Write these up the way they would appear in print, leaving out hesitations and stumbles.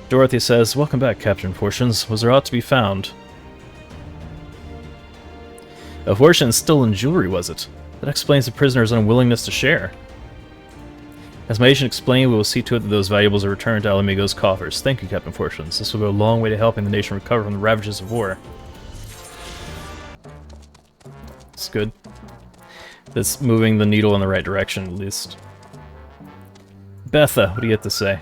Dorothy says, "Welcome back, Captain Portions. Was there aught to be found?" A fortune stolen jewelry, was it? That explains the prisoner's unwillingness to share. As my agent explained, we will see to it that those valuables are returned to Alamigo's coffers. Thank you, Captain Fortunes. This will go a long way to helping the nation recover from the ravages of war. It's good. That's moving the needle in the right direction, at least. Betha, what do you have to say?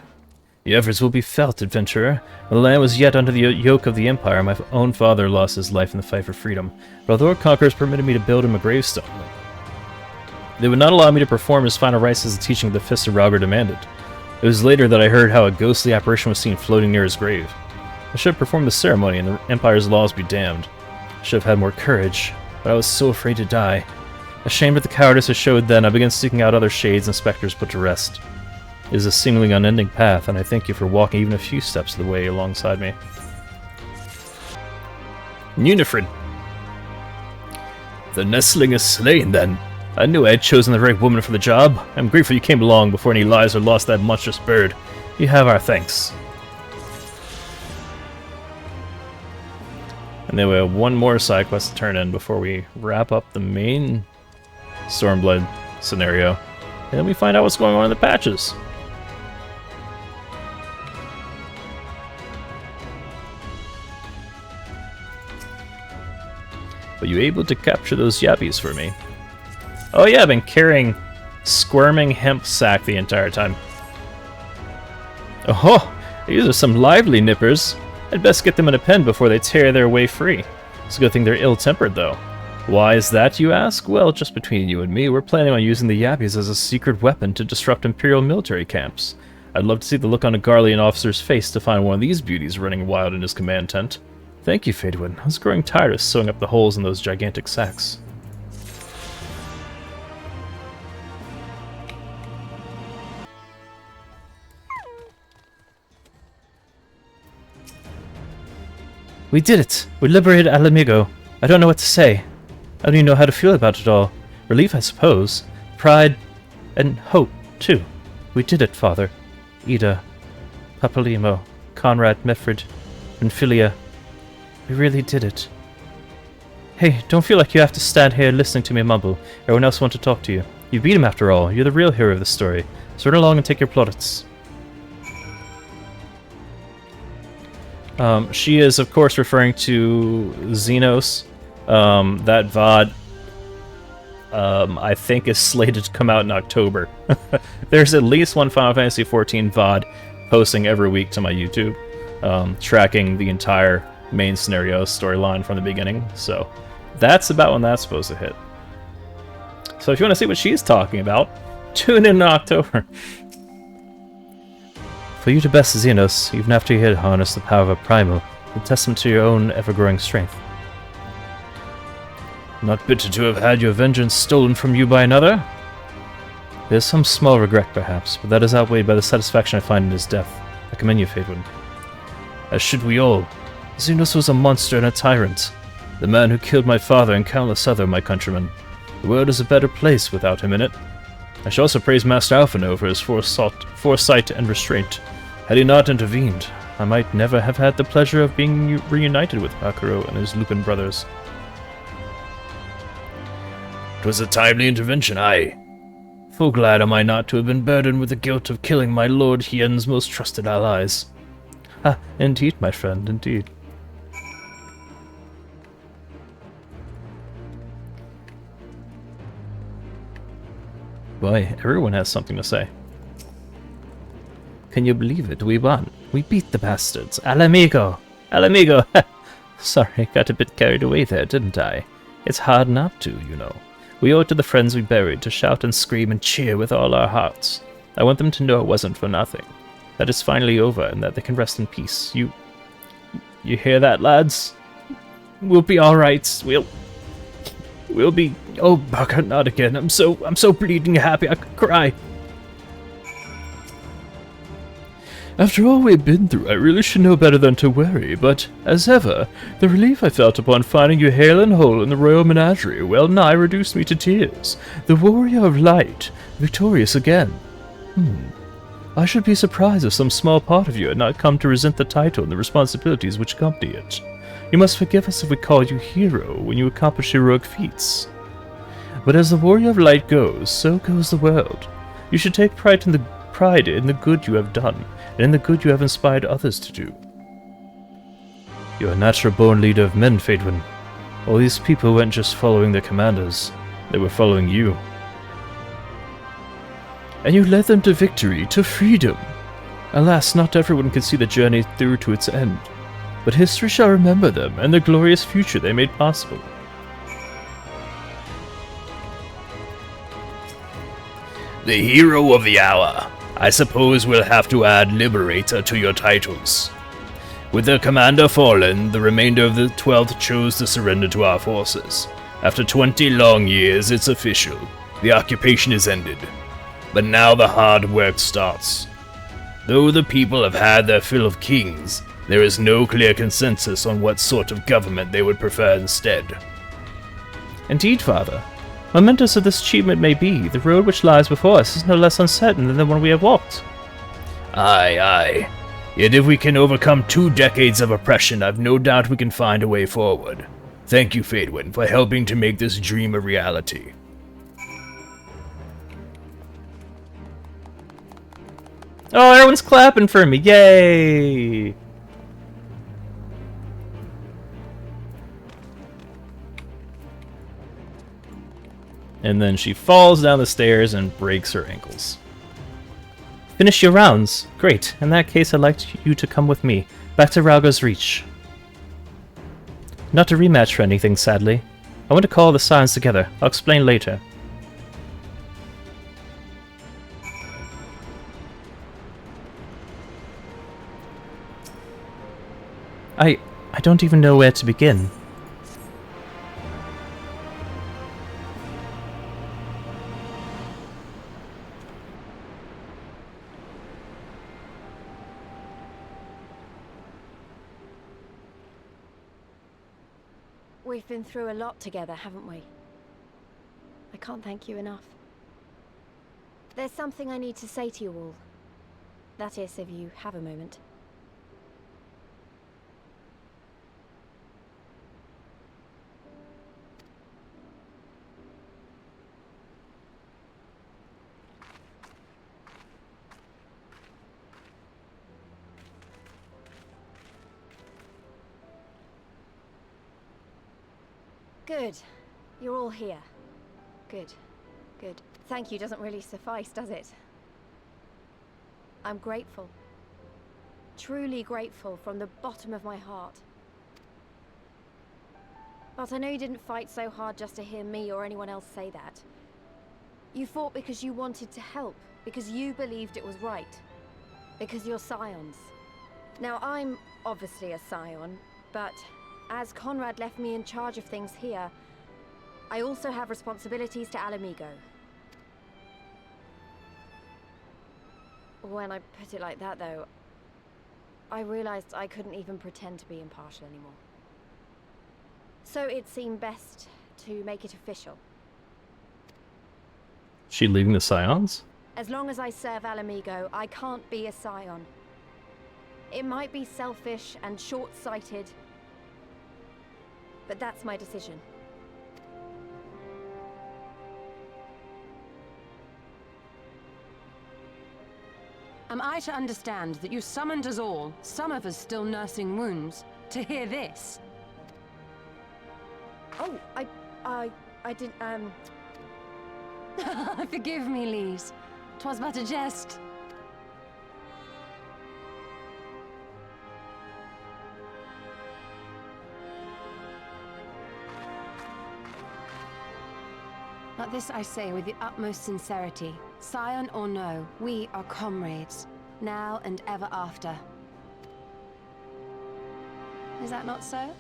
Your efforts will be felt, adventurer. When the land was yet under the yoke of the Empire, my own father lost his life in the fight for freedom. But although our conquerors permitted me to build him a gravestone, they would not allow me to perform his final rites as the teaching of the Fist of Rauger demanded. It was later that I heard how a ghostly apparition was seen floating near his grave. I should have performed the ceremony, and the Empire's laws be damned. I should have had more courage, but I was so afraid to die. Ashamed of the cowardice I showed then, I began seeking out other shades and specters put to rest. It is a seemingly unending path, and I thank you for walking even a few steps of the way alongside me. Nunifred. The nestling is slain, then. I knew I had chosen the right woman for the job. I'm grateful you came along before any lives were lost to that monstrous bird. You have our thanks. And then we have one more side quest to turn in before we wrap up the main Stormblood scenario. And then we find out what's going on in the patches. Were you able to capture those yappies for me? Oh yeah, I've been carrying squirming hemp sack the entire time. Oh, these are some lively nippers. I'd best get them in a pen before they tear their way free. It's a good thing they're ill-tempered, though. Why is that, you ask? Well, just between you and me, we're planning on using the yappies as a secret weapon to disrupt Imperial military camps. I'd love to see the look on a Garlean officer's face to find one of these beauties running wild in his command tent. Thank you, Fadewood. I was growing tired of sewing up the holes in those gigantic sacks. We did it! We liberated Alamigo. I don't know what to say. I don't even know how to feel about it all. Relief, I suppose. Pride and hope, too. We did it, Father. Ida, Papalimo, Conrad, Mefred, and Philia. We really did it. Hey, don't feel like you have to stand here listening to me mumble. Everyone else wants to talk to you. You beat him after all. You're the real hero of the story. So run along and take your plaudits. She is, of course, referring to Xenos. That VOD, I think, is slated to come out in October. There's at least one Final Fantasy XIV VOD posting every week to my YouTube, tracking the entire main scenario storyline from the beginning. So that's about when that's supposed to hit. So if you want to see what she's talking about, tune in October. For you to best Xenos, even after you had harnessed the power of a primal, a testament to your own ever-growing strength. Not bitter to have had your vengeance stolen from you by another? There's some small regret, perhaps, but that is outweighed by the satisfaction I find in his death. I commend you, Fadewood. As should we all. Xenos was a monster and a tyrant. The man who killed my father and countless other of my countrymen. The world is a better place without him in it. I shall also praise Master Alphino for his foresight and restraint. Had he not intervened, I might never have had the pleasure of being reunited with Bakuro and his Lupin brothers. It was a timely intervention, aye. Full glad am I not to have been burdened with the guilt of killing my Lord Hien's most trusted allies. Ah, indeed, my friend, indeed. Boy, everyone has something to say. Can you believe it? We won. We beat the bastards. Alamigo! Alamigo! Sorry, got a bit carried away there, didn't I? It's hard not to, you know. We owe it to the friends we buried to shout and scream and cheer with all our hearts. I want them to know it wasn't for nothing. That it's finally over and that they can rest in peace. You hear that, lads? We'll be alright. We'll be... Oh, bugger, not again. I'm so bleeding happy I could cry. After all we've been through, I really should know better than to worry, but, as ever, the relief I felt upon finding you hale and whole in the royal menagerie well nigh reduced me to tears. The warrior of light, victorious again. I should be surprised if some small part of you had not come to resent the title and the responsibilities which accompany it. You must forgive us if we call you hero when you accomplish heroic feats. But as the warrior of light goes, so goes the world. You should take pride in the good you have done, and in the good you have inspired others to do. You are a natural-born leader of men, Phaedwin. All these people weren't just following their commanders, they were following you. And you led them to victory, to freedom. Alas, not everyone can see the journey through to its end, but history shall remember them and the glorious future they made possible. The hero of the hour. I suppose we'll have to add Liberator to your titles. With their commander fallen, the remainder of the 12th chose to surrender to our forces. After 20 long years, it's official. The occupation is ended. But now the hard work starts. Though the people have had their fill of kings, there is no clear consensus on what sort of government they would prefer instead. Indeed, Father. Momentous of this achievement may be, the road which lies before us is no less uncertain than the one we have walked. Aye, aye. Yet if we can overcome 2 decades of oppression, I've no doubt we can find a way forward. Thank you, Phaedwin, for helping to make this dream a reality. Oh, everyone's clapping for me. Yay! And then she falls down the stairs and breaks her ankles. Finish your rounds. Great. In that case, I'd like you to come with me. Back to Rauga's Reach. Not a rematch for anything, sadly. I want to call the Scions together. I'll explain later. I don't even know where to begin. We've been through a lot together, haven't we? I can't thank you enough. There's something I need to say to you all. That is, if you have a moment. Good. You're all here. Good. Good. Thank you doesn't really suffice, does it? I'm grateful. Truly grateful from the bottom of my heart. But I know you didn't fight so hard just to hear me or anyone else say that. You fought because you wanted to help, because you believed it was right. Because you're Scions. Now, I'm obviously a Scion, but as Conrad left me in charge of things here, I also have responsibilities to Alamigo. When I put it like that, though, I realized I couldn't even pretend to be impartial anymore. So it seemed best to make it official. She leaving the Scions? As long as I serve Alamigo, I can't be a Scion. It might be selfish and short-sighted, but that's my decision. Am I to understand that you summoned us all, some of us still nursing wounds, to hear this? Oh, I didn't, Forgive me, Lise. 'Twas but a jest. But this I say with the utmost sincerity. Scion or no, we are comrades, now and ever after. Is that not so?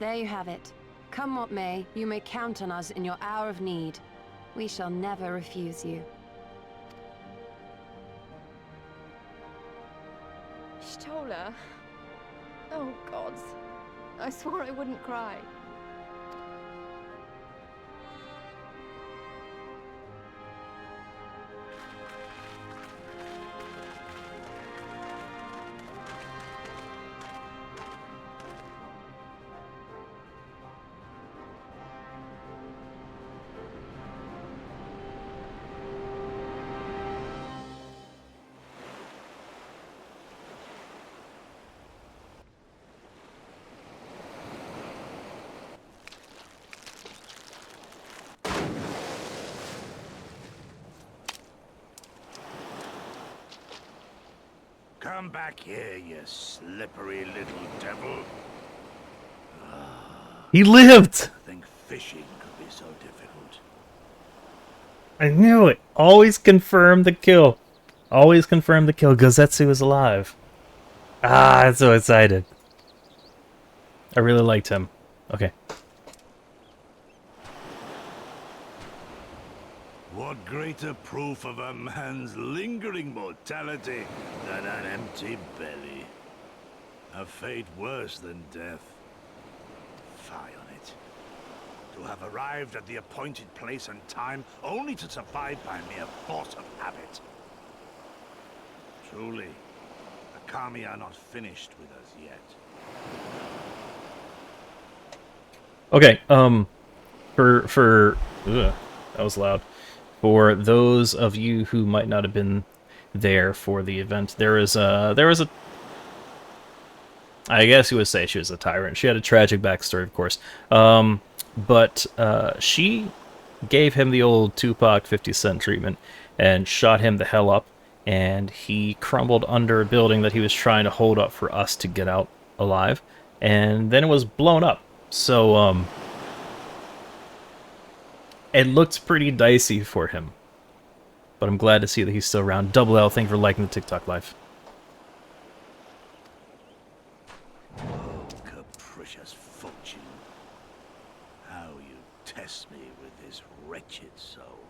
There you have it. Come what may, you may count on us in your hour of need. We shall never refuse you. Lola. Oh, gods. I swore I wouldn't cry. Come back here, you slippery little devil. He lived! I think fishing could be so difficult. I knew it! Always confirm the kill. Always confirm the kill. Gozetsu is alive. Ah, I'm so excited. I really liked him. Okay. What greater proof of a man's lingering mortality than an empty belly? A fate worse than death. Fie on it. To have arrived at the appointed place and time only to survive by mere force of habit. Truly, the Kami are not finished with us yet. Okay, ugh, that was loud. For those of you who might not have been there for the event, there was a I guess you would say she was a tyrant. She had a tragic backstory, of course. But she gave him the old Tupac 50 Cent treatment and shot him the hell up, and he crumbled under a building that he was trying to hold up for us to get out alive, and then it was blown up. So, it looked pretty dicey for him. But I'm glad to see that he's still around. Double L, thank you for liking the TikTok live. Oh, capricious fortune. How you test me with this wretched soul.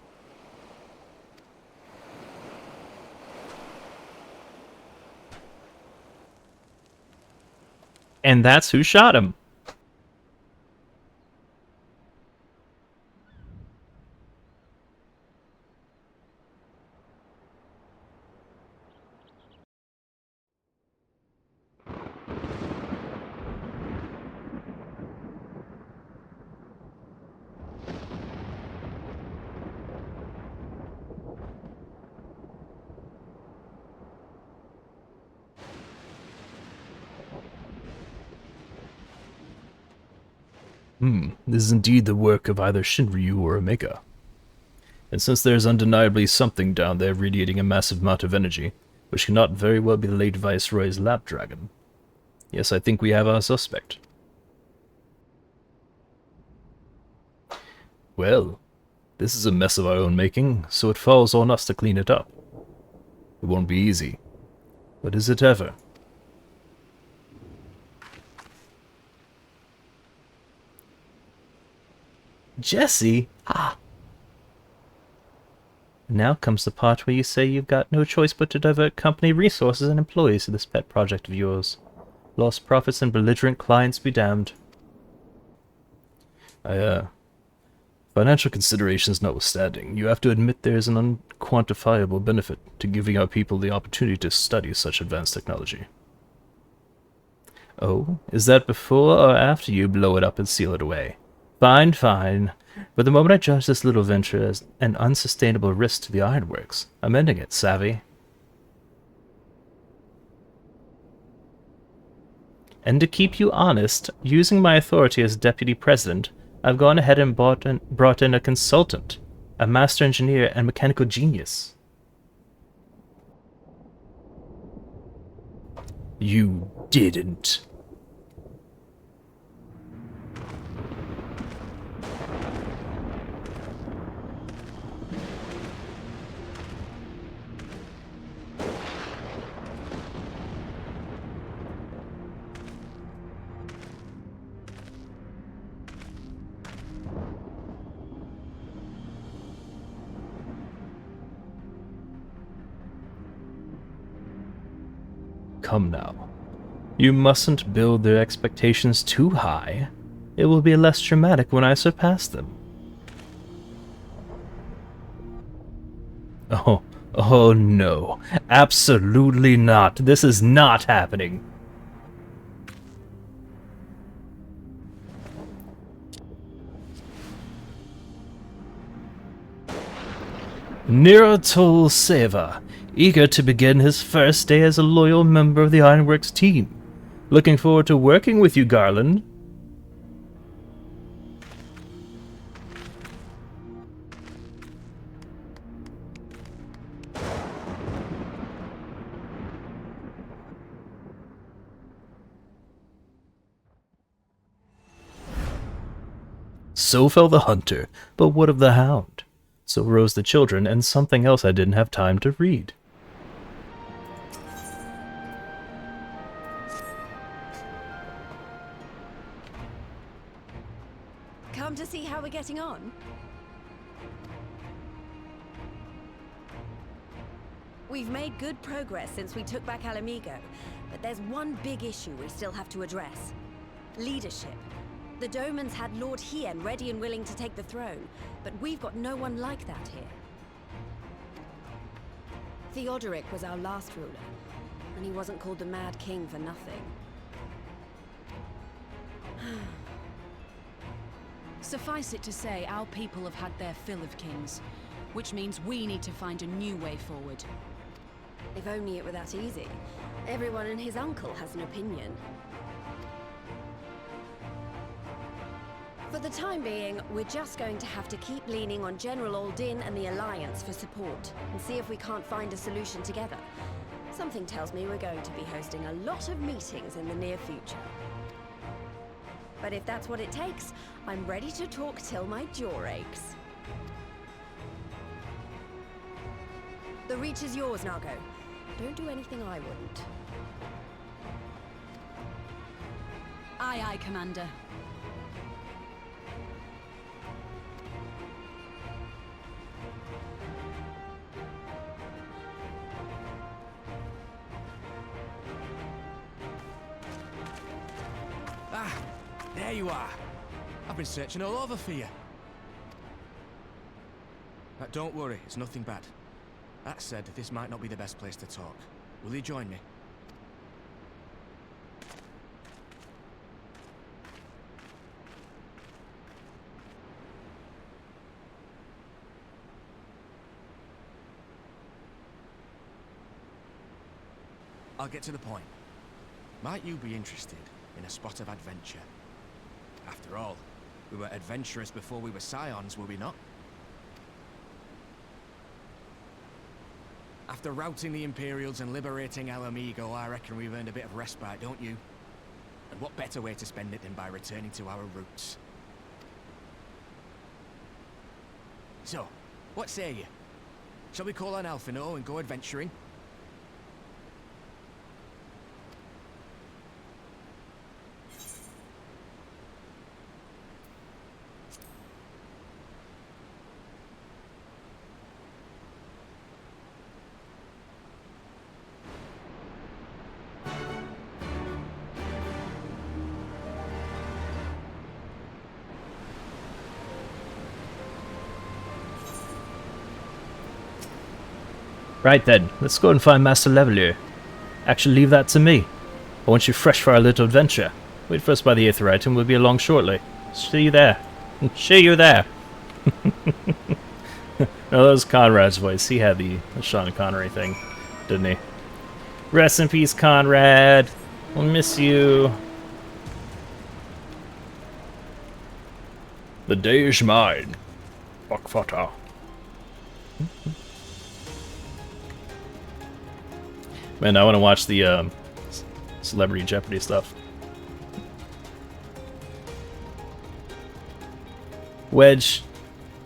And that's who shot him. This is indeed the work of either Shinryu or Omega. And since there is undeniably something down there radiating a massive amount of energy, which cannot very well be the late Viceroy's lap dragon, yes, I think we have our suspect. Well, this is a mess of our own making, so it falls on us to clean it up. It won't be easy, but is it ever? Jesse? Ah. Now comes the part where you say you've got no choice but to divert company resources and employees to this pet project of yours. Lost profits and belligerent clients be damned. Financial considerations notwithstanding, you have to admit there is an unquantifiable benefit to giving our people the opportunity to study such advanced technology. Oh, is that before or after you blow it up and seal it away? Fine, fine. But the moment I judge this little venture as an unsustainable risk to the ironworks, I'm ending it, savvy? And to keep you honest, using my authority as deputy president, I've gone ahead and brought in a consultant, a master engineer and mechanical genius. You didn't. Come now. You mustn't build their expectations too high. It will be less dramatic when I surpass them. Oh no. Absolutely not. This is not happening. Niratol Seva, eager to begin his first day as a loyal member of the Ironworks team. Looking forward to working with you, Garland. So fell the hunter, but what of the hound? So rose the children, and something else I didn't have time to read. Come to see how we're getting on? We've made good progress since we took back Alamigo, but there's one big issue we still have to address. Leadership. The Domans had Lord Hien ready and willing to take the throne, but we've got no one like that here. Theodoric was our last ruler, and he wasn't called the Mad King for nothing. Suffice it to say, our people have had their fill of kings, which means we need to find a new way forward. If only it were that easy. Everyone and his uncle has an opinion. For the time being, we're just going to have to keep leaning on General Aldin and the Alliance for support, and see if we can't find a solution together. Something tells me we're going to be hosting a lot of meetings in the near future. But if that's what it takes, I'm ready to talk till my jaw aches. The Reach is yours, Nago. Don't do anything I wouldn't. Aye, aye, Commander. Ah, there you are. I've been searching all over for you. But don't worry, it's nothing bad. That said, this might not be the best place to talk. Will you join me? I'll get to the point. Might you be interested in a spot of adventure? After all, we were adventurers before we were scions, were we not? After routing the Imperials and liberating Alamigo, I reckon we've earned a bit of respite, don't you? And what better way to spend it than by returning to our roots? So, what say you? Shall we call on Alphino and go adventuring? Right then, let's go and find Master Levelier. Actually, leave that to me. I want you fresh for our little adventure. Wait for us by the Aetherite and we'll be along shortly. See you there. See you there. No, that was Conrad's voice. He had the Sean Connery thing, didn't he? Rest in peace, Conrad. We'll miss you. The day is mine. Buckfutter. Man, I want to watch the Celebrity Jeopardy stuff. Wedge,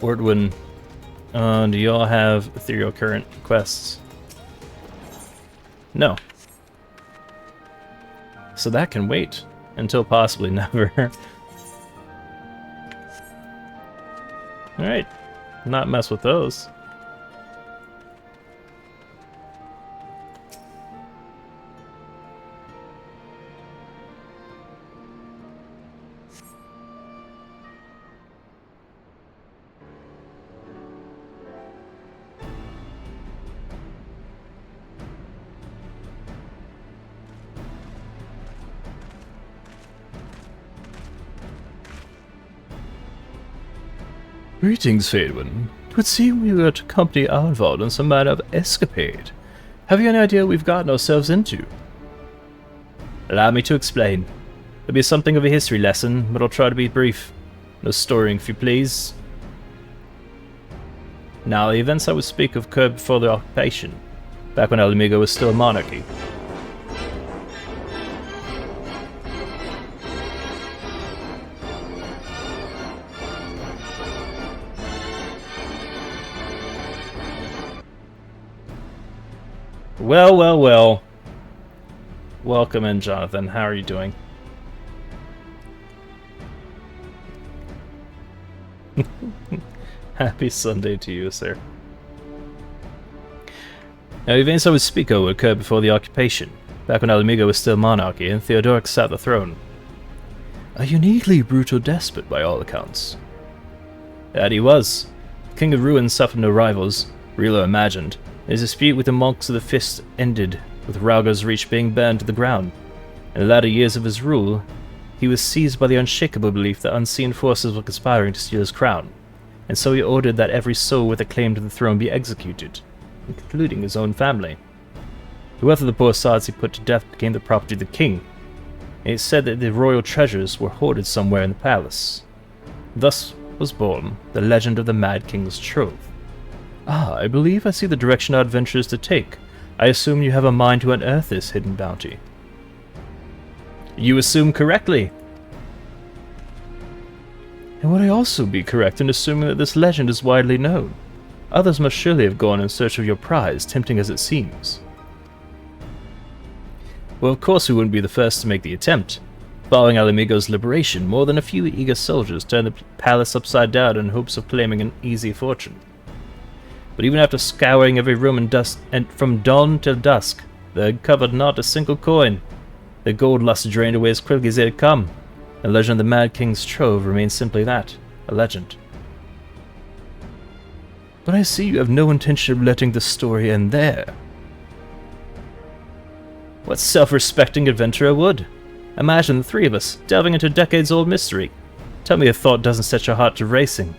Ortwin, do y'all have Ethereal Current quests? No. So that can wait until possibly never. Alright, not mess with those. Greetings, Faedwin. It would seem we were to accompany Arenvald on some manner of escapade. Have you any idea what we've gotten ourselves into? Allow me to explain. It'll be something of a history lesson, but I'll try to be brief. No storying, if you please. Now, the events I would speak of occurred before the occupation, back when Ala Mhigo was still a monarchy. Well, well, well. Welcome in, Jonathan. How are you doing? Happy Sunday to you, sir. Now, the events I would speak of occurred before the occupation, back when Ala Mhigo was still monarchy and Theodoric sat the throne. A uniquely brutal despot by all accounts. That he was. King of Ruin suffered no rivals, real or imagined. His dispute with the monks of the Fist ended with Rauga's Reach being burned to the ground. In the latter years of his rule, he was seized by the unshakable belief that unseen forces were conspiring to steal his crown, and so he ordered that every soul with a claim to the throne be executed, including his own family. The wealth of the poor sods he put to death became the property of the king, and it said that the royal treasures were hoarded somewhere in the palace. Thus was born the legend of the Mad King's Trove. Ah, I believe I see the direction our adventure is to take. I assume you have a mind to unearth this hidden bounty. You assume correctly. And would I also be correct in assuming that this legend is widely known? Others must surely have gone in search of your prize, tempting as it seems. Well, of course we wouldn't be the first to make the attempt. Following Ala Mhigo's liberation, more than a few eager soldiers turned the palace upside down in hopes of claiming an easy fortune. But even after scouring every room and from dawn till dusk, they uncovered not a single coin. Their gold lust drained away as quickly as they had come. The legend of the Mad King's Trove remains simply that, a legend. But I see you have no intention of letting the story end there. What self-respecting adventurer would? Imagine the three of us, delving into decades-old mystery. Tell me a thought doesn't set your heart to racing.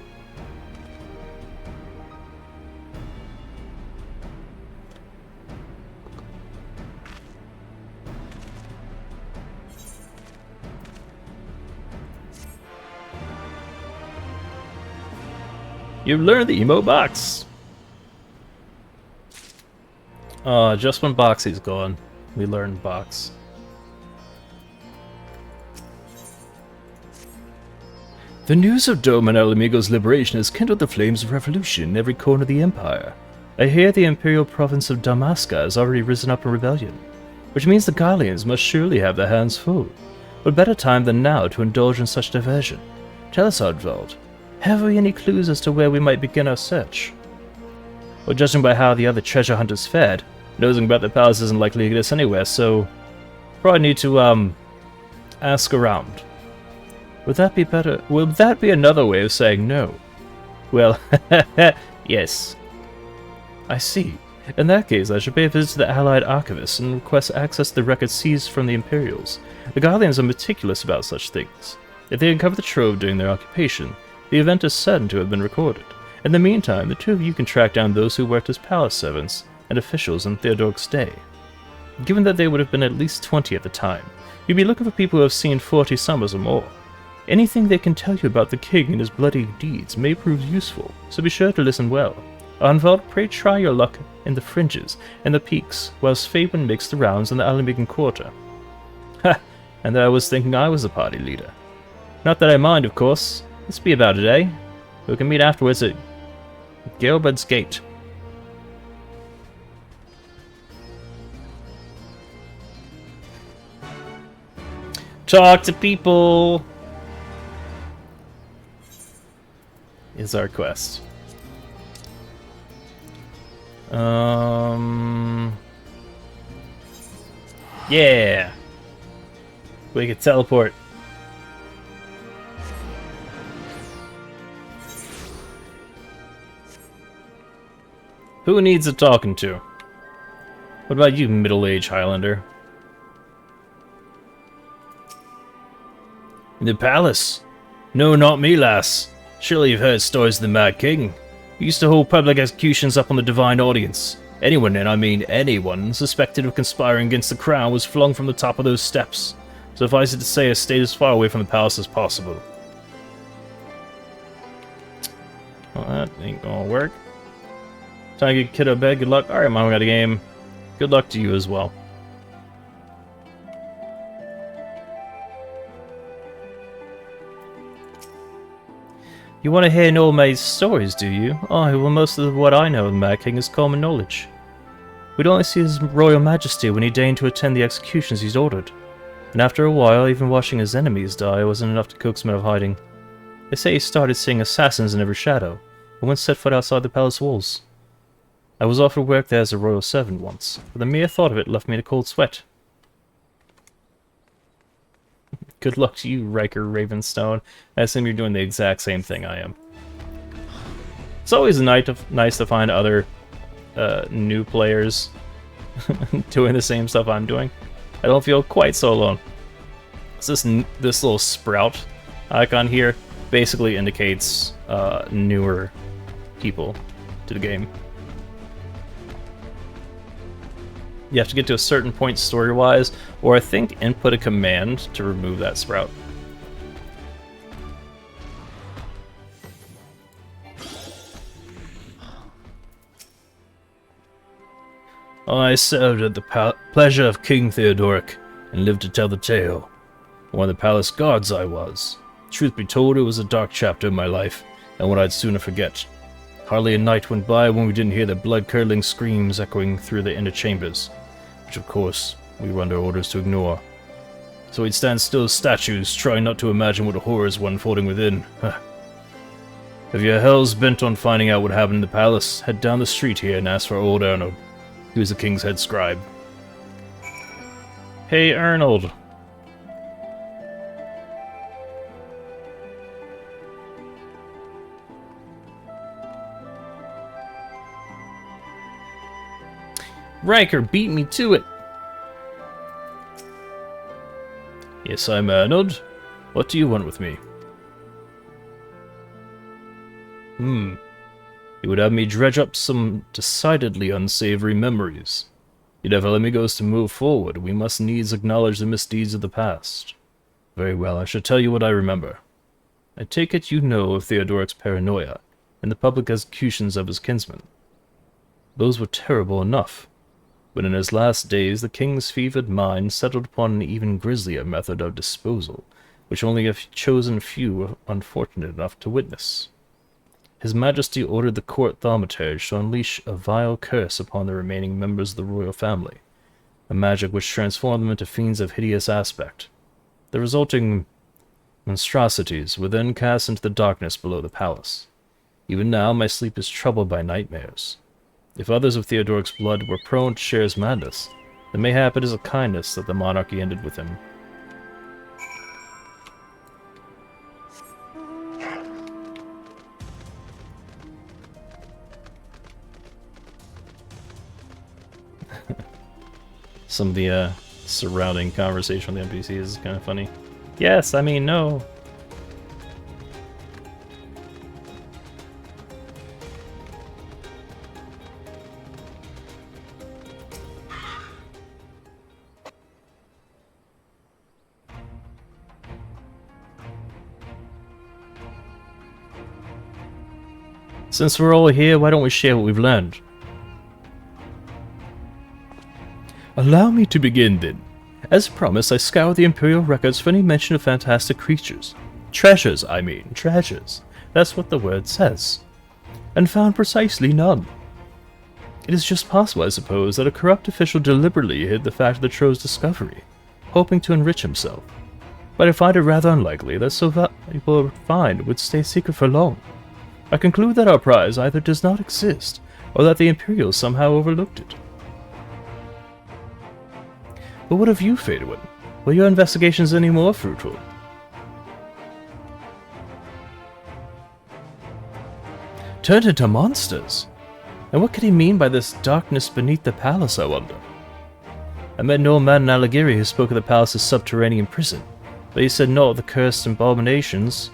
You've learned the emo box! Just when Boxy's gone, we learned box. The news of Dome and Ala Mhigo's liberation has kindled the flames of revolution in every corner of the Empire. I hear the imperial province of Damaska has already risen up in rebellion, which means the Garleans must surely have their hands full. What better time than now to indulge in such diversion? Tell us, Arenvald. Have we any clues as to where we might begin our search? Well, judging by how the other treasure hunters fared, nosing about the palace isn't likely to get us anywhere, so probably need to, ask around. Would that be better? Will that be another way of saying no? Well, yes. I see. In that case, I should pay a visit to the Allied Archivists and request access to the records seized from the Imperials. The Guardians are meticulous about such things. If they uncover the Trove during their occupation, the event is certain to have been recorded. In the meantime, the two of you can track down those who worked as palace servants and officials in Theodoric's day. Given that they would have been at least 20 at the time, you'd be looking for people who have seen 40 summers or more. Anything they can tell you about the king and his bloody deeds may prove useful, so be sure to listen well. Arenvald, pray try your luck in the fringes and the peaks, whilst Faedwin makes the rounds in the Ala Mhigan quarter. Ha! And I was thinking I was the party leader. Not that I mind, of course. Let's be about it, eh? We can meet afterwards at Gilbert's Gate. Talk to people! Is our quest. Yeah! We can teleport. Who needs a talking to? What about you, middle-aged Highlander? In the palace? No, not me, lass. Surely you've heard stories of the Mad King. He used to hold public executions up on the divine audience. Anyone, and I mean anyone, suspected of conspiring against the crown was flung from the top of those steps. Suffice it to say, I stayed as far away from the palace as possible. Well, that ain't gonna work. Time to get kid out of bed. Good luck. Alright, Mom, we got a game. Good luck to you as well. You want to hear an old maid's stories, do you? Oh, well, most of what I know of the Mad King is common knowledge. We'd only see his royal majesty when he deigned to attend the executions he's ordered. And after a while, even watching his enemies die wasn't enough to coax him out of hiding. They say he started seeing assassins in every shadow, and once set foot outside the palace walls. I was offered work there as a royal servant once, but the mere thought of it left me in a cold sweat. Good luck to you, Riker Ravenstone. I assume you're doing the exact same thing I am. It's always nice to find other new players doing the same stuff I'm doing. I don't feel quite so alone. So this little sprout icon here basically indicates newer people to the game. You have to get to a certain point story-wise, or I think input a command to remove that sprout. I served at the pleasure of King Theodoric, and lived to tell the tale. One of the palace guards I was. Truth be told, it was a dark chapter in my life, and one I'd sooner forget. Hardly a night went by when we didn't hear the blood-curdling screams echoing through the inner chambers, which of course we were under orders to ignore. So we'd stand still as statues, trying not to imagine what horrors were unfolding within. If your hell's bent on finding out what happened in the palace, head down the street here and ask for old Arenvald. He was the king's head scribe. Hey, Arenvald. Riker beat me to it. Yes, I'm Arenvald. What do you want with me? You would have me dredge up some decidedly unsavory memories. Yet if our amigo is to move forward, we must needs acknowledge the misdeeds of the past. Very well, I shall tell you what I remember. I take it you know of Theodoric's paranoia, and the public executions of his kinsmen. Those were terrible enough, but in his last days the king's fevered mind settled upon an even grislier method of disposal, which only a chosen few were unfortunate enough to witness. His Majesty ordered the court thaumaturge to unleash a vile curse upon the remaining members of the royal family, a magic which transformed them into fiends of hideous aspect. The resulting monstrosities were then cast into the darkness below the palace. Even now my sleep is troubled by nightmares. If others of Theodoric's blood were prone to share his madness, then mayhap it is a kindness that the monarchy ended with him. Some of the surrounding conversation with the NPCs is kind of funny. Yes, I mean, no. Since we're all here, why don't we share what we've learned? Allow me to begin, then. As promised, I scoured the Imperial records for any mention of fantastic creatures. Treasures, I mean, treasures. That's what the word says. And found precisely none. It is just possible, I suppose, that a corrupt official deliberately hid the fact of the Trove's discovery, hoping to enrich himself. But I find it rather unlikely that so valuable a find would stay secret for long. I conclude that our prize either does not exist, or that the Imperials somehow overlooked it. But what of you, Faderwood? Were your investigations any more fruitful? Turned into monsters? And what could he mean by this darkness beneath the palace, I wonder? I met an old man in Alagiri who spoke of the palace's subterranean prison, but he said naught of the cursed abominations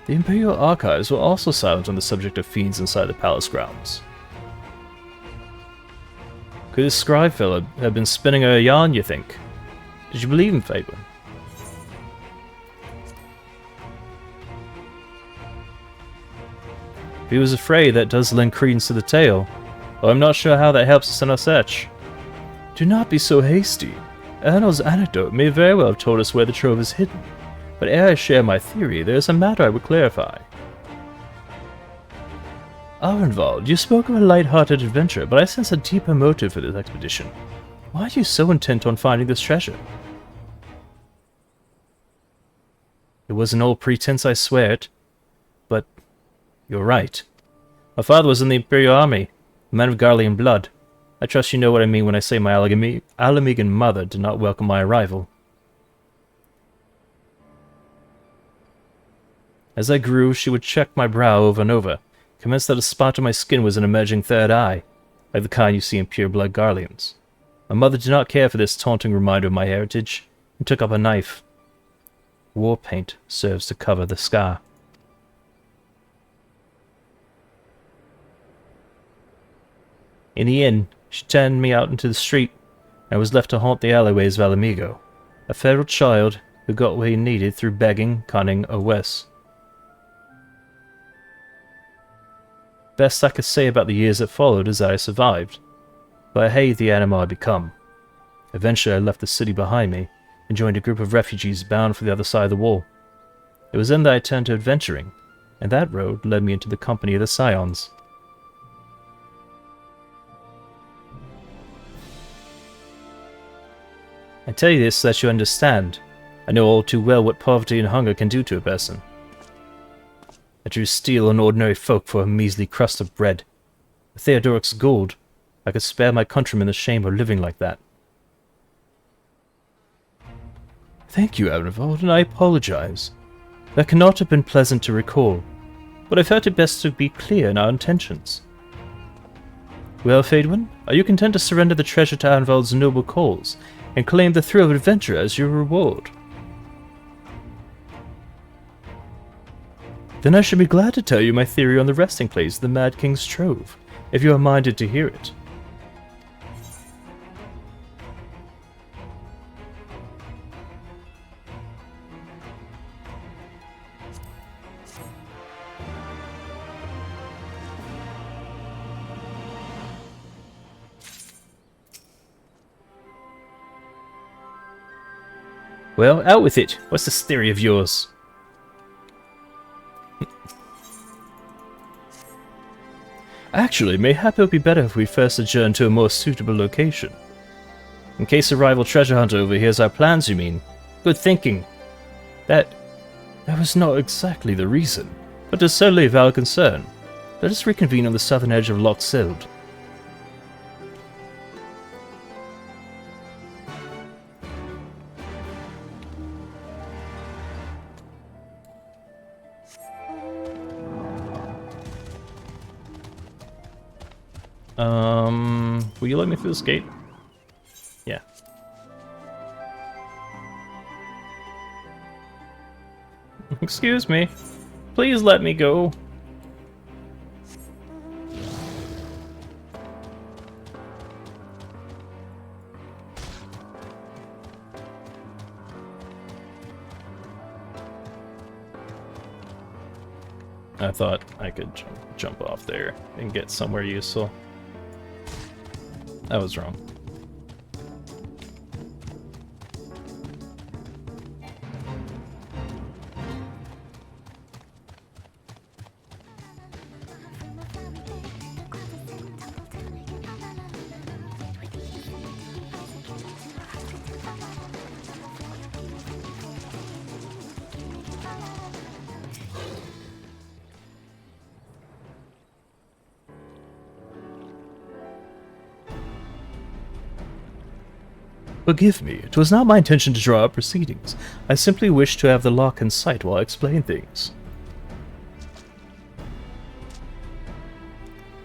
The Imperial Archives were also silent on the subject of fiends inside the palace grounds. Could this scribe fellow have been spinning a yarn, you think? Did you believe in Fablin? If he was afraid, that does lend credence to the tale, though I'm not sure how that helps us in our search. Do not be so hasty. Arenvald's anecdote may very well have told us where the trove is hidden, but ere I share my theory, there is a matter I would clarify. Arenvald, you spoke of a light-hearted adventure, but I sense a deeper motive for this expedition. Why are you so intent on finding this treasure? It was an old pretense, I swear it. But you're right. My father was in the Imperial Army, a man of Garlean blood. I trust you know what I mean when I say my Alamegan mother did not welcome my arrival. As I grew, she would check my brow over and over, convinced that a spot on my skin was an emerging third eye, like the kind you see in pure-blood Garleans. My mother did not care for this taunting reminder of my heritage, and took up a knife. War paint serves to cover the scar. In the end, she turned me out into the street, and I was left to haunt the alleyways of Alamigo, a feral child who got what he needed through begging, cunning, or worse. Best I could say about the years that followed is that I survived, but I hated the animal I'd become. Eventually I left the city behind me, and joined a group of refugees bound for the other side of the wall. It was then that I turned to adventuring, and that road led me into the company of the Scions. I tell you this so that you understand. I know all too well what poverty and hunger can do to a person. I drew steel on ordinary folk for a measly crust of bread. With Theodoric's gold, I could spare my countrymen the shame of living like that. Thank you, Arenvald, and I apologize. That cannot have been pleasant to recall, but I felt it best to be clear in our intentions. Well, Faedwin, are you content to surrender the treasure to Arenvald's noble cause, and claim the thrill of adventure as your reward? Then I should be glad to tell you my theory on the resting place of the Mad King's Trove, if you are minded to hear it. Well, out with it. What's this theory of yours? Actually, mayhap it would be better if we first adjourn to a more suitable location. In case a rival treasure hunter overhears our plans, you mean? Good thinking. That was not exactly the reason, but is certainly a valid concern. Let us reconvene on the southern edge of Loch Sild. Will you let me through this gate? Yeah. Excuse me. Please let me go. I thought I could jump off there and get somewhere useful. I was wrong. Forgive me, it was not my intention to draw up proceedings. I simply wished to have the lock in sight while I explain things.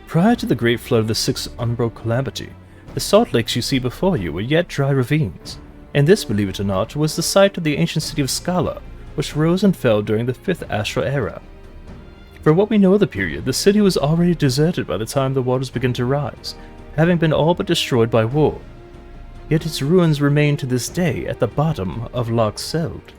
Prior to the great flood of the Sixth Umbral Calamity, the salt lakes you see before you were yet dry ravines, and this, believe it or not, was the site of the ancient city of Skalla, which rose and fell during the Fifth Astral Era. For what we know of the period, the city was already deserted by the time the waters began to rise, having been all but destroyed by war. Yet its ruins remain to this day at the bottom of Loch Seld.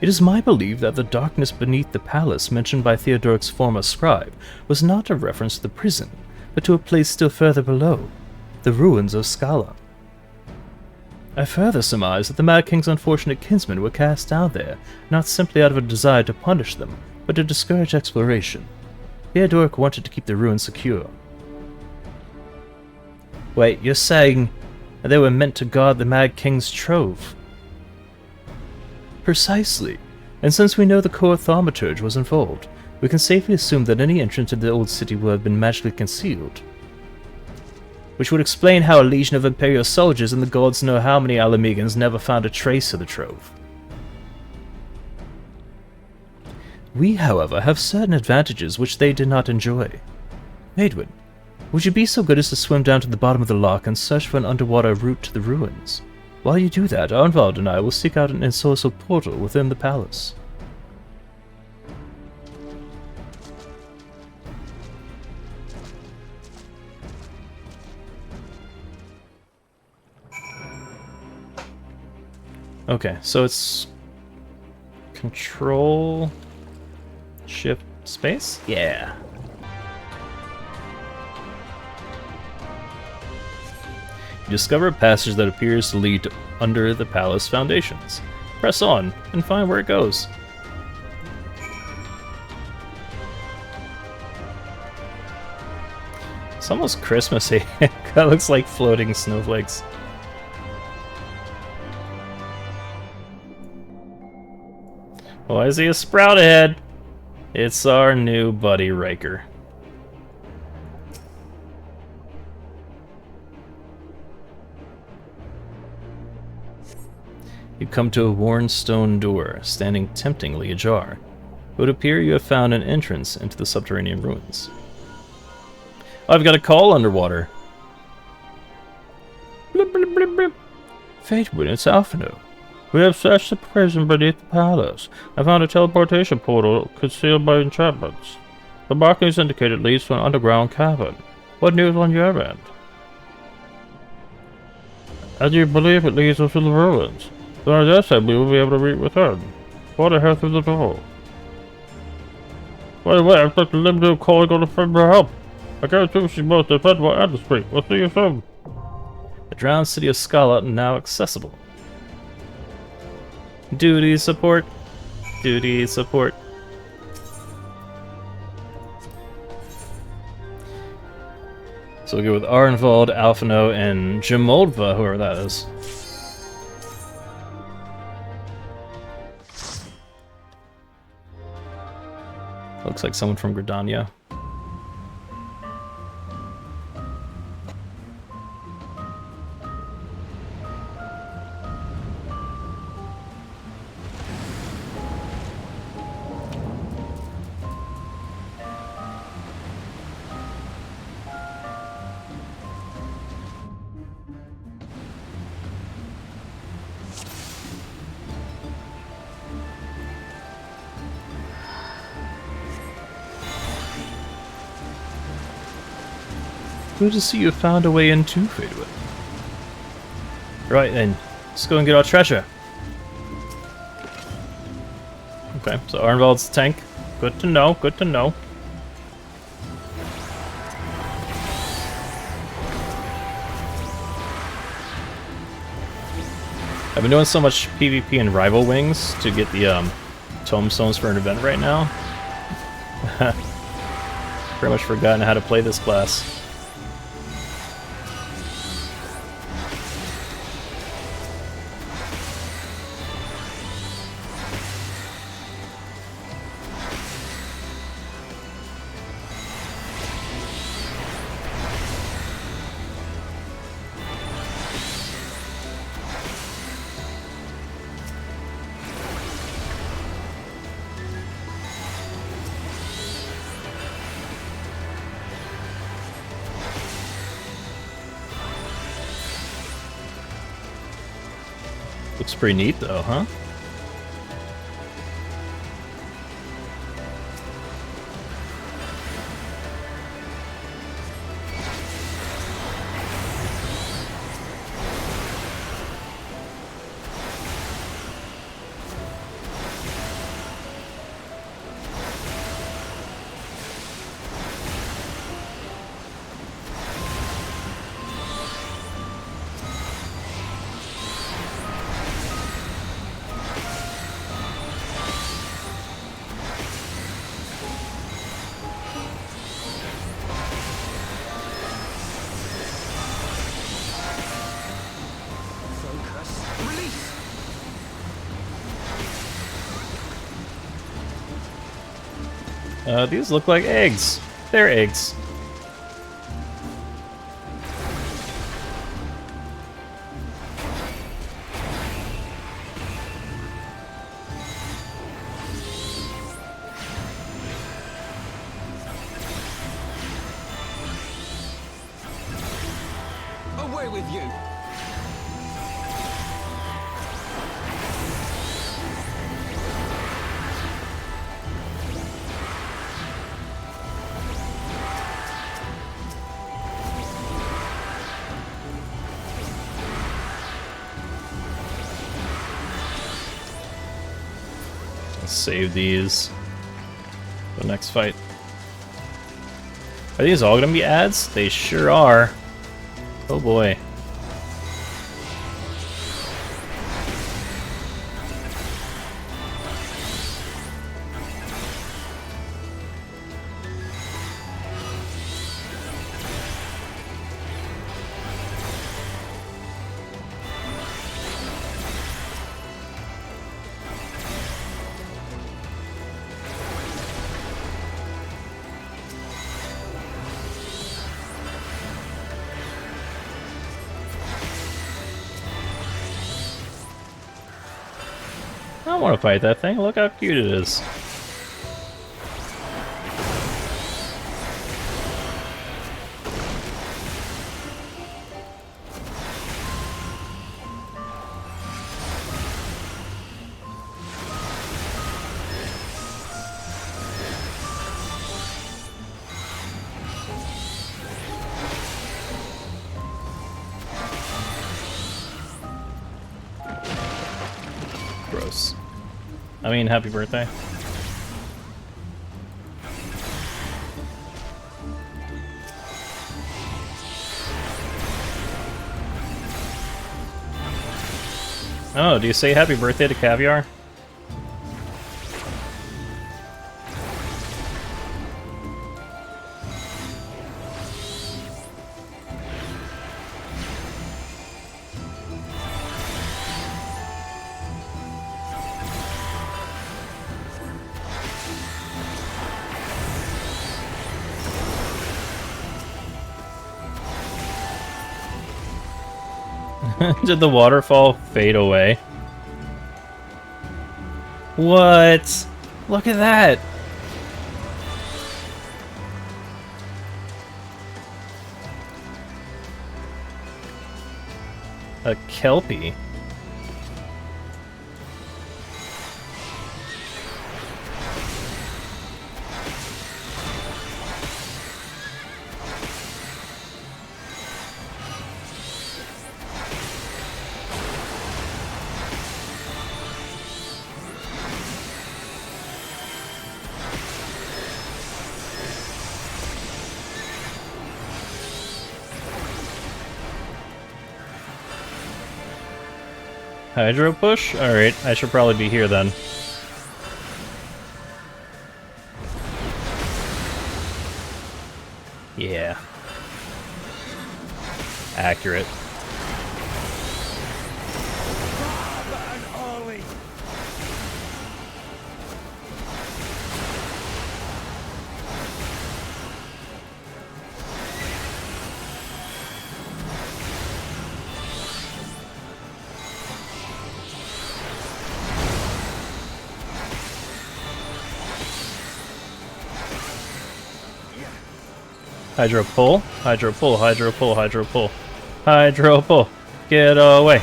It is my belief that the darkness beneath the palace mentioned by Theodoric's former scribe was not a reference to the prison, but to a place still further below, the ruins of Skalla. I further surmise that the Mad King's unfortunate kinsmen were cast down there, not simply out of a desire to punish them, but to discourage exploration. Theodoric wanted to keep the ruins secure. Wait, you're saying they were meant to guard the Mad King's trove? Precisely, and since we know the core thaumaturge was involved, we can safely assume that any entrance to the old city would have been magically concealed. Which would explain how a legion of Imperial soldiers and the gods know how many Alamegans never found a trace of the trove. We, however, have certain advantages which they did not enjoy. Maidwin, would you be so good as to swim down to the bottom of the loch and search for an underwater route to the ruins? While you do that, Arenvald and I will seek out an ensorcelled portal within the palace. Okay, so it's Control Shift Space? Yeah. You discover a passage that appears to lead under the palace foundations. Press on and find where it goes. It's almost Christmassy. That looks like floating snowflakes. Well, I see a sprout ahead. It's our new buddy Riker. You come to a worn stone door, standing temptingly ajar. It would appear you have found an entrance into the subterranean ruins. I've got a call underwater. Blip, blip, blip, blip. Fatewood, it's Alphino. We have searched the prison beneath the palace and found a teleportation portal concealed by enchantments. The markings indicate it leads to an underground cavern. What news on your end? And you believe it leads us to the ruins? Then I dare say we will be able to reach within. What the hell through the door? By the way, I've got a limited calling on a friend for help. I guarantee she's most defendable and discreet. We'll see you soon. The drowned city of Skalla now accessible. Duty support. Duty support. So we'll go with Arenvald, Alphino, and Jamoldva, whoever that is. Looks like someone from Gridania. Good to see you found a way in too, Fadewood. Right then, let's go and get our treasure. Okay, so Arenvald's tank. Good to know, good to know. I've been doing so much PvP in Rival Wings to get the tombstones for an event right now. Pretty much forgotten how to play this class. Looks pretty neat though, huh? These look like eggs. They're eggs. Away with you! Let's save these for the next fight. Are these all gonna be ads? They sure are. Oh boy. I don't want to fight that thing. Look how cute it is. Gross. I mean, happy birthday. Oh, do you say happy birthday to Caviar? Did the waterfall fade away? What? Look at that! A Kelpie. Hydro push? Alright, I should probably be here then. Yeah. Accurate. Hydro pull, hydro pull, hydro pull, hydro pull. Hydro pull. Get away.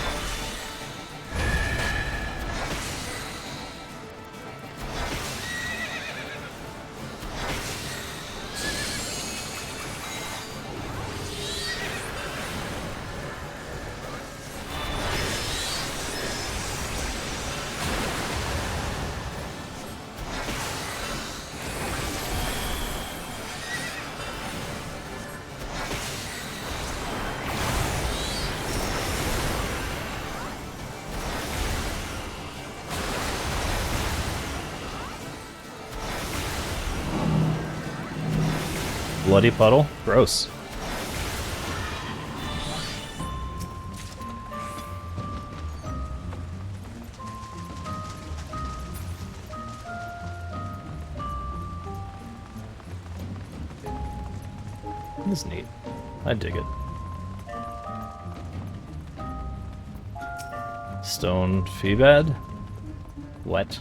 Bloody puddle? Gross. That's neat. I dig it. Stone feebad? What?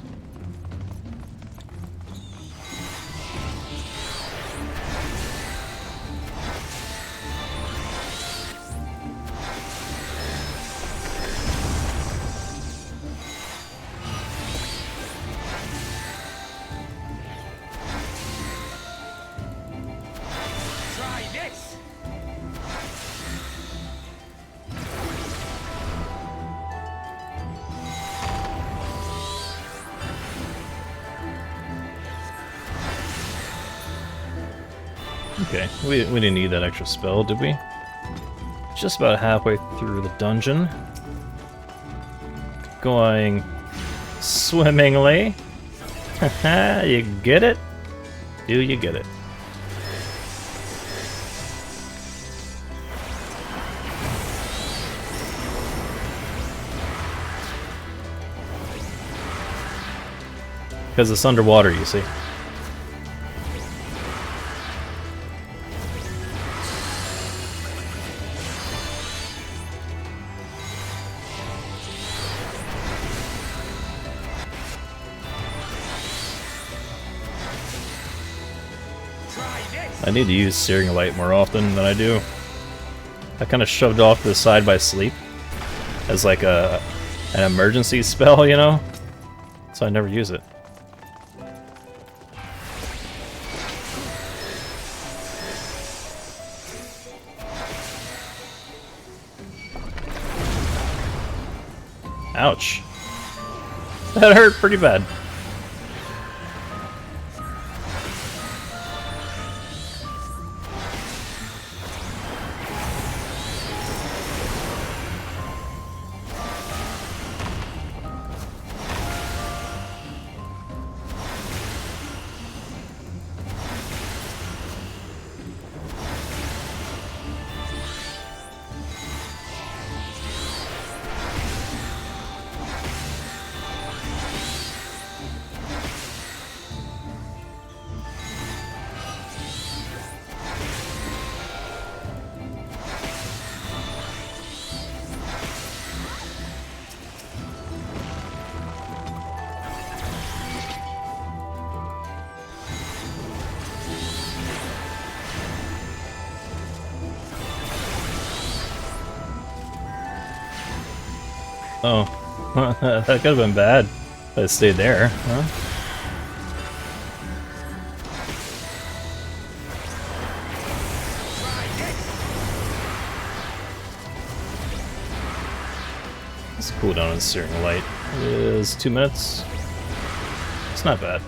Okay, we didn't need that extra spell, did we? Just about halfway through the dungeon. Going swimmingly. Haha, you get it? Do you get it? Because it's underwater, you see. I need to use Searing Light more often than I do. I kind of shoved it off to the side by sleep as like an emergency spell, you know? So I never use it. Ouch. That hurt pretty bad. Oh, that could have been bad if I stayed there, huh? This cooldown on Searing Light is 2 minutes. It's not bad.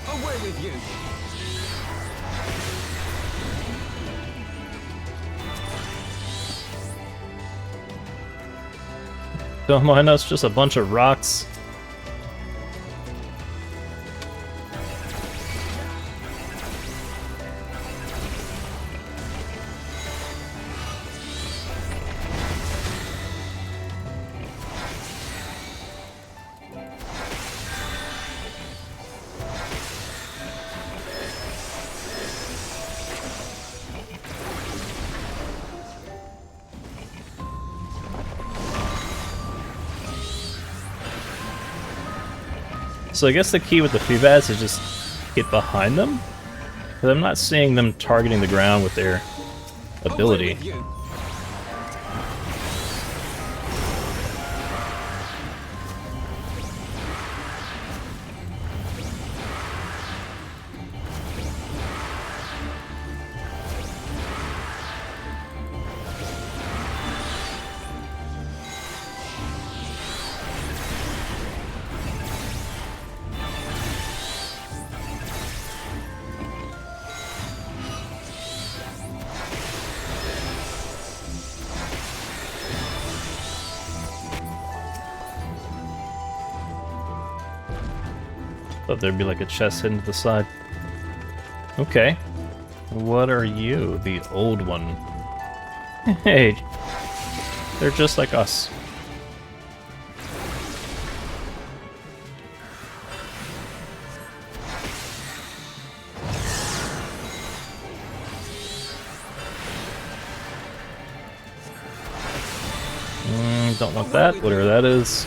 Away with you! Don't mind us, just a bunch of rocks. So I guess the key with the Feebas is just get behind them? Because I'm not seeing them targeting the ground with their ability. Thought there'd be like a chest hidden to the side. Okay. What are you? The old one. Hey. They're just like us. Don't want that, whatever that is.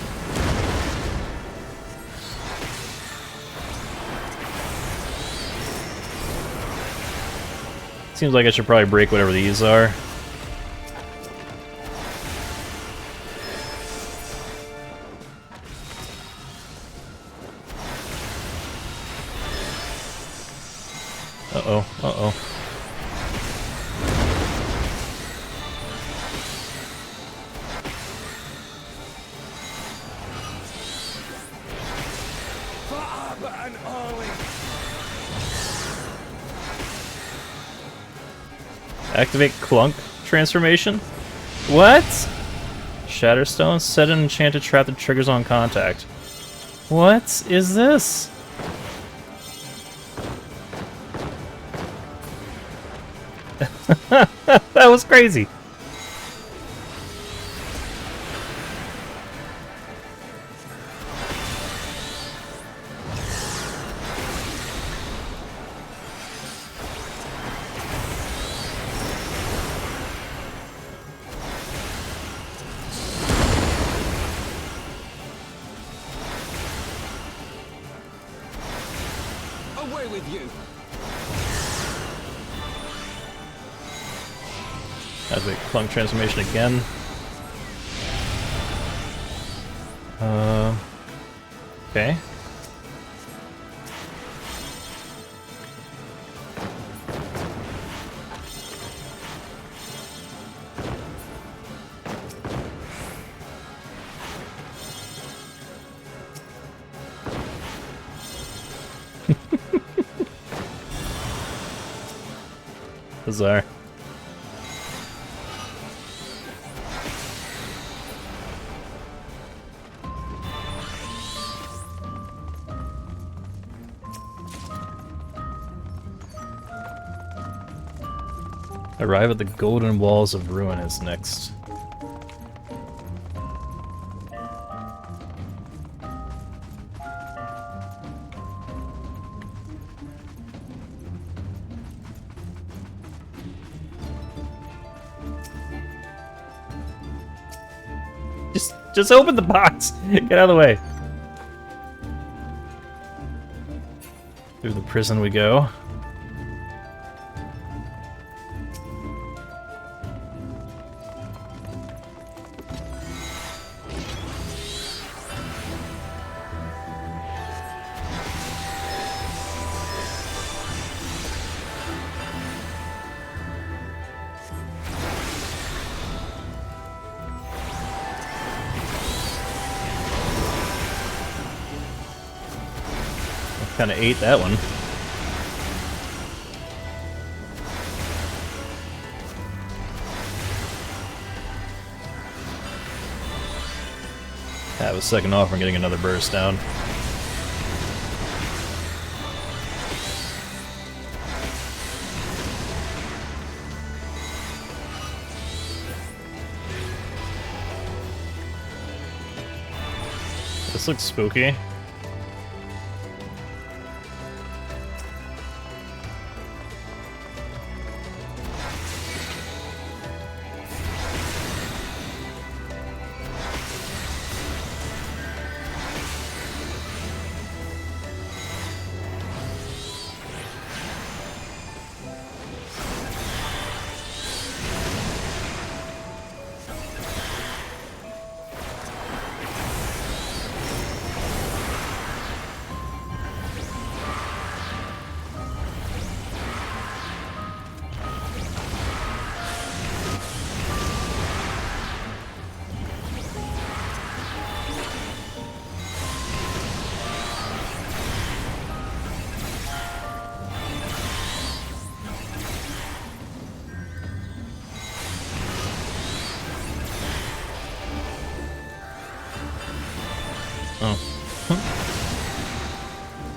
Seems like I should probably break whatever these are. Uh-oh, uh-oh. Activate Clunk transformation? What? Shatterstone? Set an enchanted trap that triggers on contact. What is this? That was crazy. Away with you! Activate Clunk transformation again. Okay. Bizarre. Arrive at the Golden Walls of Ruin is next. Just open the box! Get out of the way! Through the prison we go. Kind of ate that one. That was second off. We're getting another burst down. This looks spooky.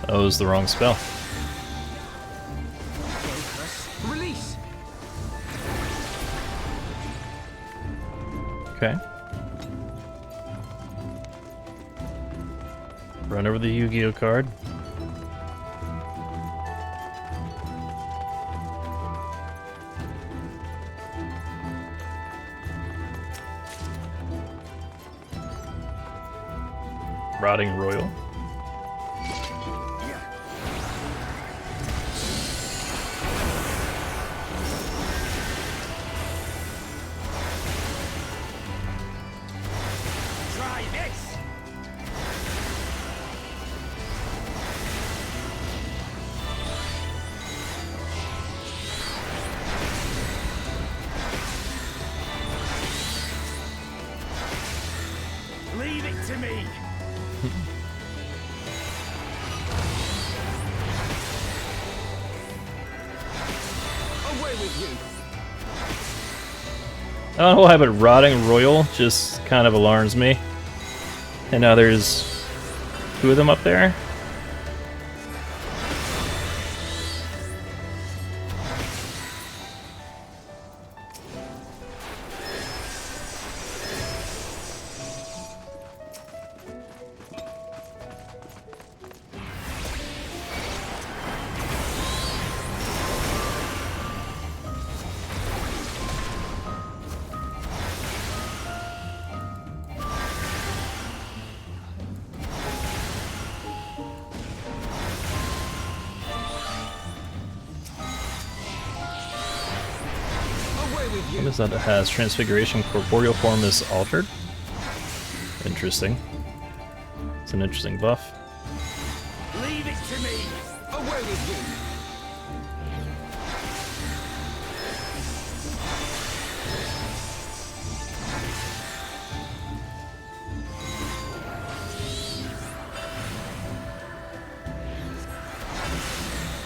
That was the wrong spell. Release! Okay. Run over the Yu-Gi-Oh card. Rotting Royal. Try this! Leave it to me! Away with you! I don't know why, but Rotting Royal just kind of alarms me. And now there's 2 of them up there. What is that it has? Transfiguration, corporeal form is altered? Interesting. It's an interesting buff. Leave it to me! Away with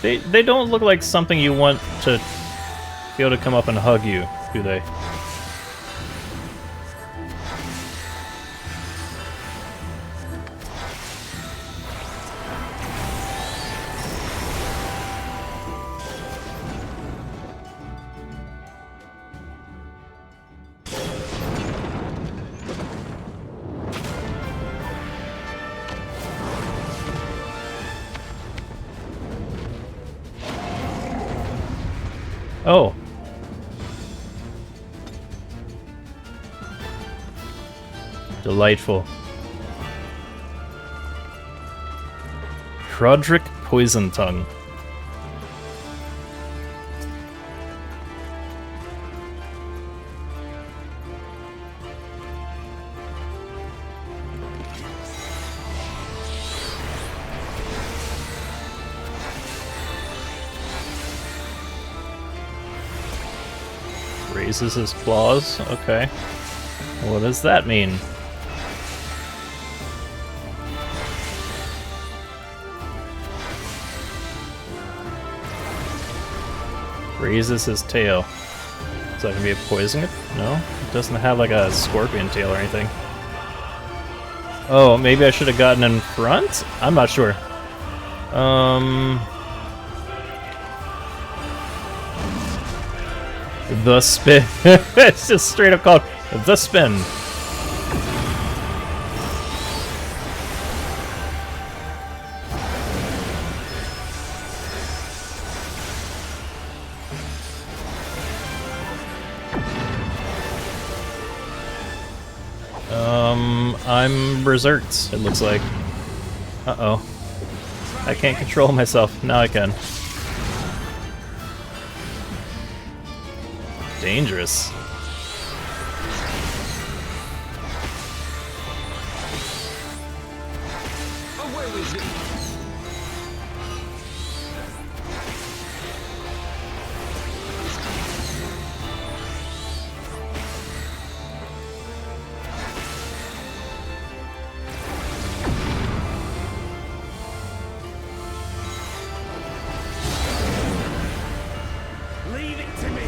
you! They don't look like something you want to be able to come up and hug you, do they? Oh. Delightful. Roderick Poison Tongue. Raises his claws. Okay. What does that mean? Raises his tail. Is that gonna be a poison? No? It doesn't have like a scorpion tail or anything. Oh, maybe I should have gotten in front? I'm not sure. The spin. It's just straight up called the spin. I'm berserked, it looks like. Uh-oh. I can't control myself. Now I can. Dangerous. Away with you! Leave it to me!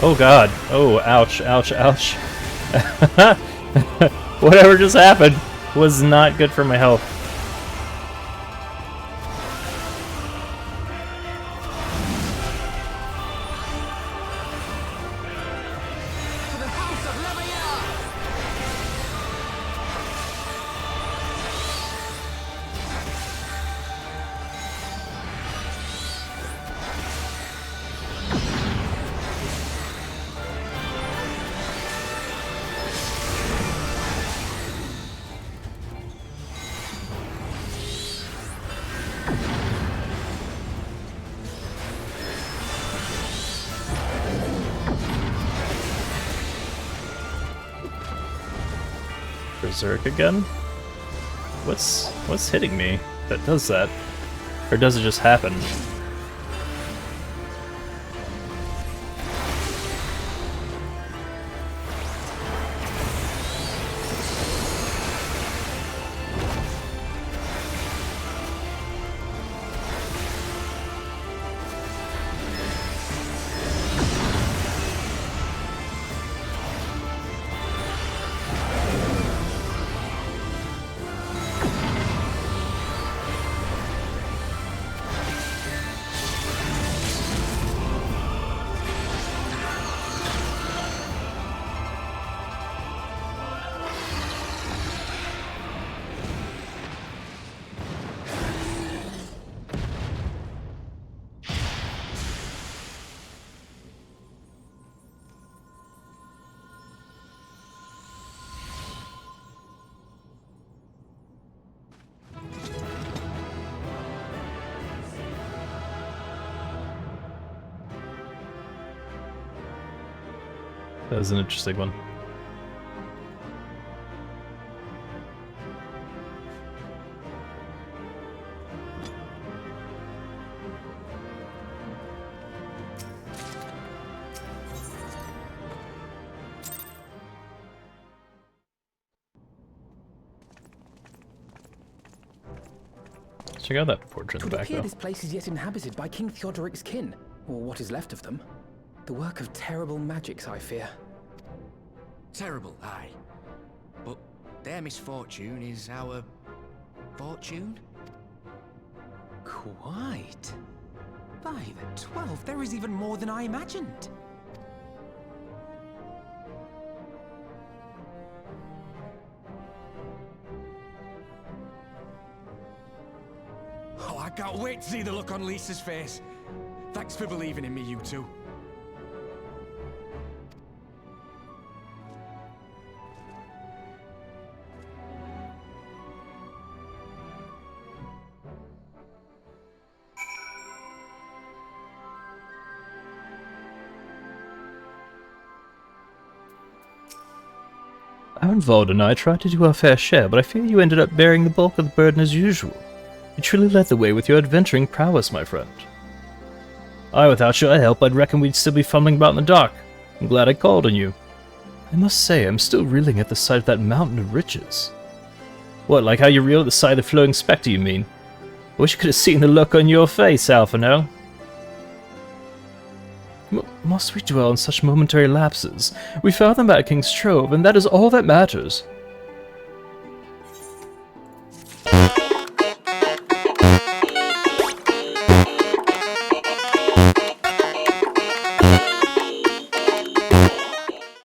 Oh god. Oh, ouch, ouch, ouch. Whatever just happened was not good for my health. For the house of Leviathan! Berserk again? What's hitting me that does that? Or does it just happen? That was an interesting one. Check out that portrait in the back, though. This place is yet inhabited by King Theodoric's kin, or what is left of them. The work of terrible magics, I fear. Terrible, aye. But their misfortune is our fortune? Quite. By the 12, there is even more than I imagined. Oh, I can't wait to see the look on Lisa's face. Thanks for believing in me, you two. Arenvald and I tried to do our fair share, but I fear you ended up bearing the bulk of the burden as usual. You truly led the way with your adventuring prowess, my friend. Without your help, I'd reckon we'd still be fumbling about in the dark. I'm glad I called on you. I must say, I'm still reeling at the sight of that mountain of riches. What, like how you reel at the sight of the flowing spectre, you mean? I wish you could have seen the look on your face, Alphino. Must we dwell on such momentary lapses? We found them at King's Trove, and that is all that matters.